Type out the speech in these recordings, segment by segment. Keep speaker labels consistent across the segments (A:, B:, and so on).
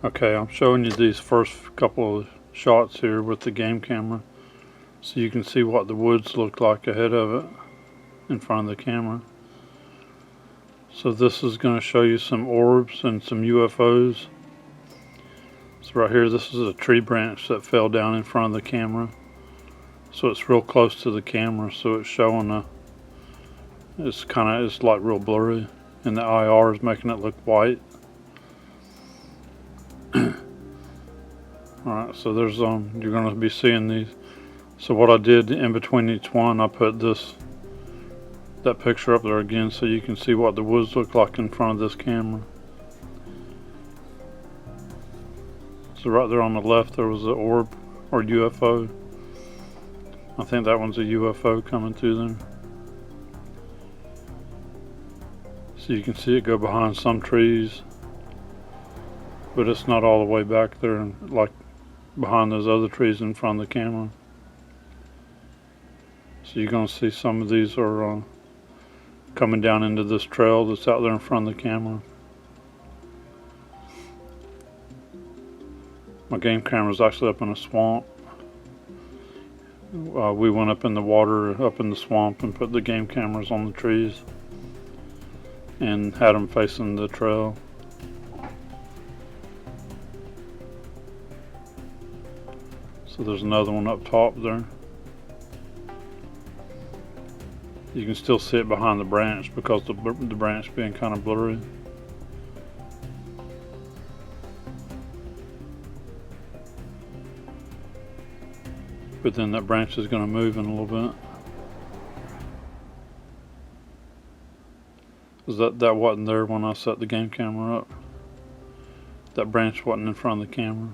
A: Okay, I'm showing you these first couple of shots here with the game camera so you can see what the woods look like ahead of it in front of the camera. So this is going to show you some orbs and some UFOs. So right here, this is a tree branch that fell down in front of the camera. So it's real close to the camera, so it's showing it's like real blurry, and the IR is making it look white. Alright, so there's you're going to be seeing these. So what I did in between each one, I put that picture up there again so you can see what the woods look like in front of this camera. So right there on the left there was an orb or UFO. I think that one's a UFO coming through there. So you can see it go behind some trees, but it's not all the way back there like behind those other trees in front of the camera. So you're going to see some of these are coming down into this trail that's out there in front of the camera. My game camera is actually up in a swamp. We went up in the water, up in the swamp, and put the game cameras on the trees and had them facing the trail. So there's another one up top there. You can still see it behind the branch because the branch being kind of blurry. But then that branch is going to move in a little bit. Because that wasn't there when I set the game camera up. That branch wasn't in front of the camera.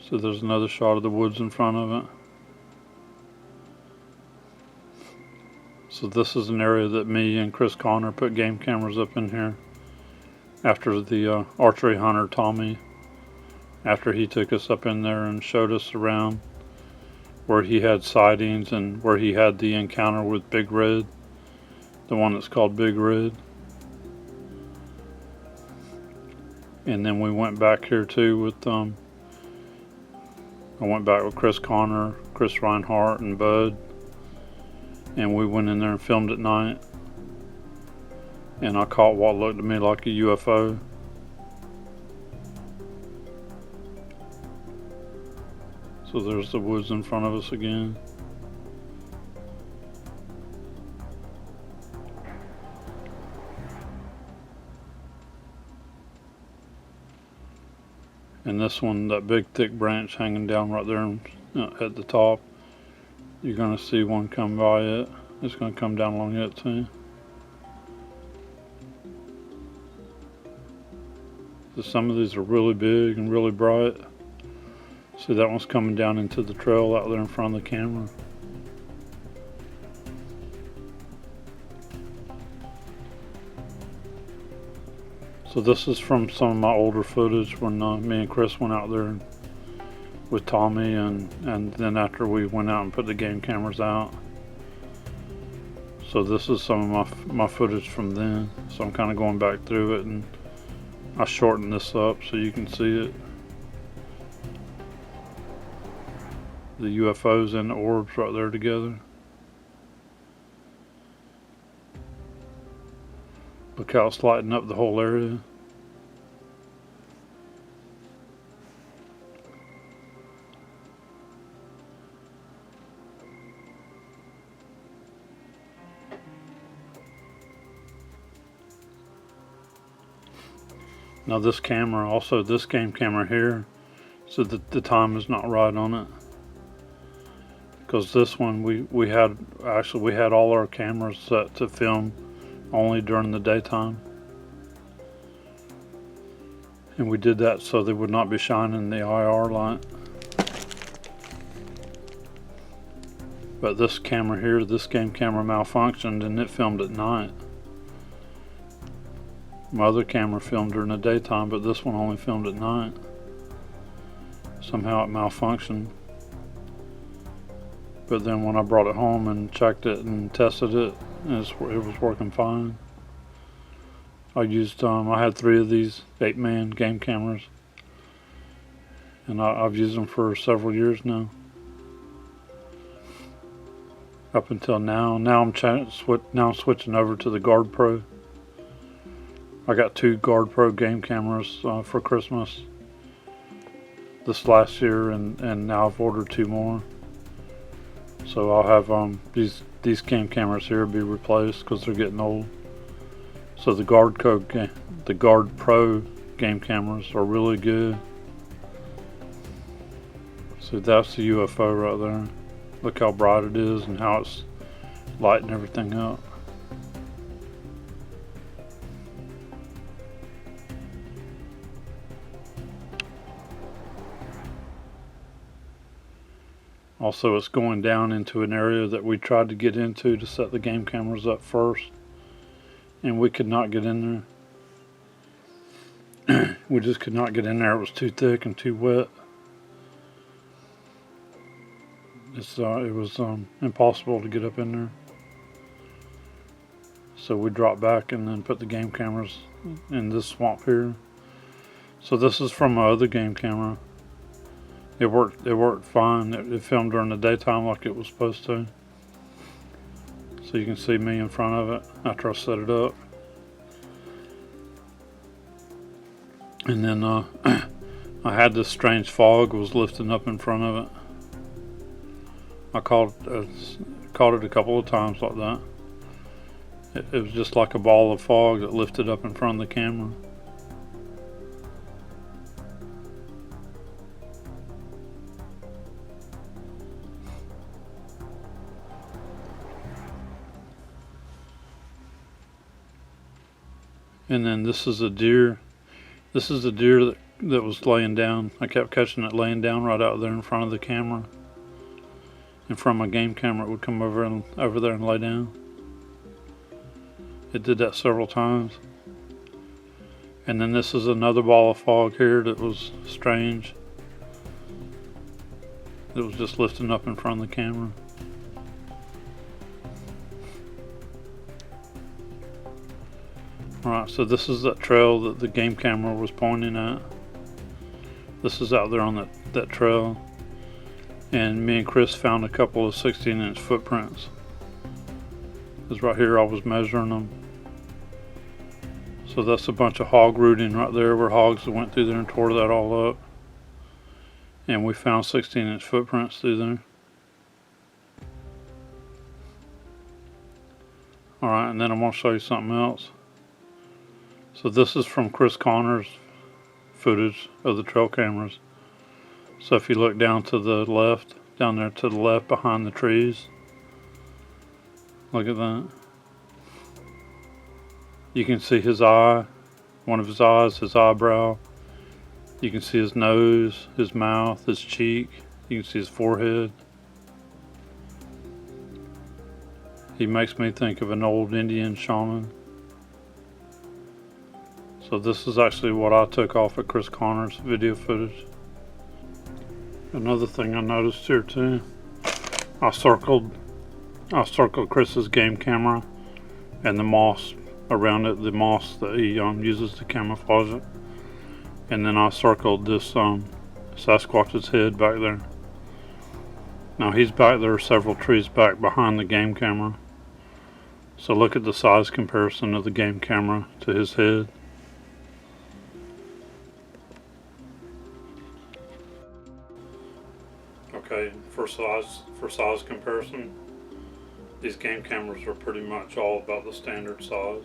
A: So there's another shot of the woods in front of it. So this is an area that me and Chris Connor put game cameras up in here after the Archery Hunter Tommy, after he took us up in there and showed us around where he had sightings and where he had the encounter with Big Red, the one that's called Big Red. And then we went back here too with I went back with Chris Connor, Chris Reinhardt, and Bud, and we went in there and filmed at night, and I caught what looked to me like a UFO. So there's the woods in front of us again. And this one, that big thick branch hanging down right there at the top, you're going to see one come by it. It's going to come down along it too. So some of these are really big and really bright. See, that one's coming down into the trail out there in front of the camera. So this is from some of my older footage when me and Chris went out there with Tommy, and then after we went out and put the game cameras out. So this is some of my footage from then. So I'm kind of going back through it, and I shortened this up so you can see it. The UFOs and the orbs right there together. Look how it's lighting up the whole area. Now this camera, also this game camera here, so that the time is not right on it. Because this one we had all our cameras set to film only during the daytime, and we did that so they would not be shining the IR light. But this camera here, this game camera malfunctioned and it filmed at night. My other camera filmed during the daytime, but this one only filmed at night. Somehow it malfunctioned. But then when I brought it home and checked it and tested it, it was working fine. I had 3 of these 8-man game cameras, and I've used them for several years now. Up until now. Now I'm switching over to the Guard Pro. I got 2 Guard Pro game cameras for Christmas this last year, and now I've ordered 2 more. So I'll have these game cameras here be replaced because they're getting old. So the Guard Pro game cameras are really good. So that's the UFO right there. Look how bright it is and how it's lighting everything up. Also, it's going down into an area that we tried to get into to set the game cameras up first, and we could not get in there. We just could not get in there. It was too thick and too wet. It was impossible to get up in there. So we dropped back and then put the game cameras in this swamp here. So this is from my other game camera. It worked fine. It filmed during the daytime like it was supposed to. So you can see me in front of it after I set it up. And then I had this strange fog was lifting up in front of it. I caught it a couple of times like that. It was just like a ball of fog that lifted up in front of the camera. And then this is a deer. This is a deer that was laying down. I kept catching it laying down right out there in front of the camera. And from my game camera, it would come over there and lay down. It did that several times. And then this is another ball of fog here that was strange. It was just lifting up in front of the camera. Alright, so this is that trail that the game camera was pointing at. This is out there on that trail. And me and Chris found a couple of 16-inch footprints. Because right here I was measuring them. So that's a bunch of hog rooting right there where hogs went through there and tore that all up. And we found 16-inch footprints through there. Alright, and then I'm going to show you something else. So this is from Chris Connor's footage of the trail cameras. So if you look down to the left, down there to the left behind the trees, look at that. You can see his eye, one of his eyes, his eyebrow. You can see his nose, his mouth, his cheek. You can see his forehead. He makes me think of an old Indian shaman. So this is actually what I took off of Chris Connor's video footage. Another thing I noticed here too, I circled Chris's game camera and the moss around it, the moss that he uses to camouflage it. And then I circled this Sasquatch's head back there. Now he's back there several trees back behind the game camera. So look at the size comparison of the game camera to his head. Okay, for size comparison, these game cameras are pretty much all about the standard size.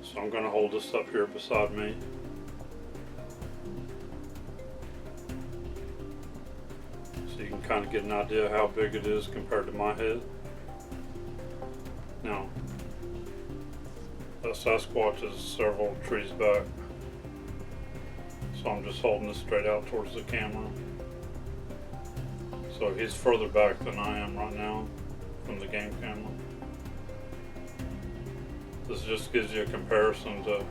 A: So I'm going to hold this up here beside me. So you can kind of get an idea how big it is compared to my head. Now, that Sasquatch is several trees back. So I'm just holding this straight out towards the camera. So he's further back than I am right now from the game camera. This just gives you a comparison to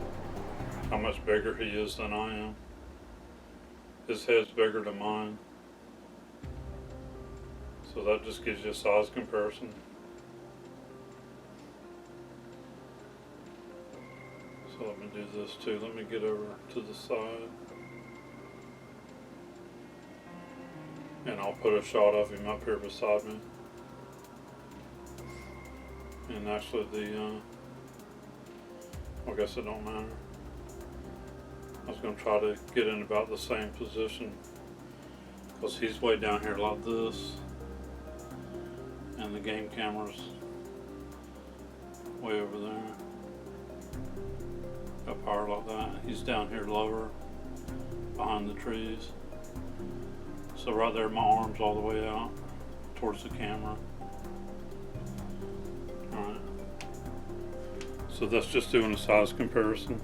A: how much bigger he is than I am. His head's bigger than mine. So that just gives you a size comparison. So let me do this too. Let me get over to the side. And I'll put a shot of him up here beside me. And actually I guess it don't matter. I was going to try to get in about the same position. Because he's way down here like this. And the game camera's way over there. Up higher like that. He's down here lower behind the trees. So right there my arm's all the way out towards the camera. Alright. So that's just doing a size comparison.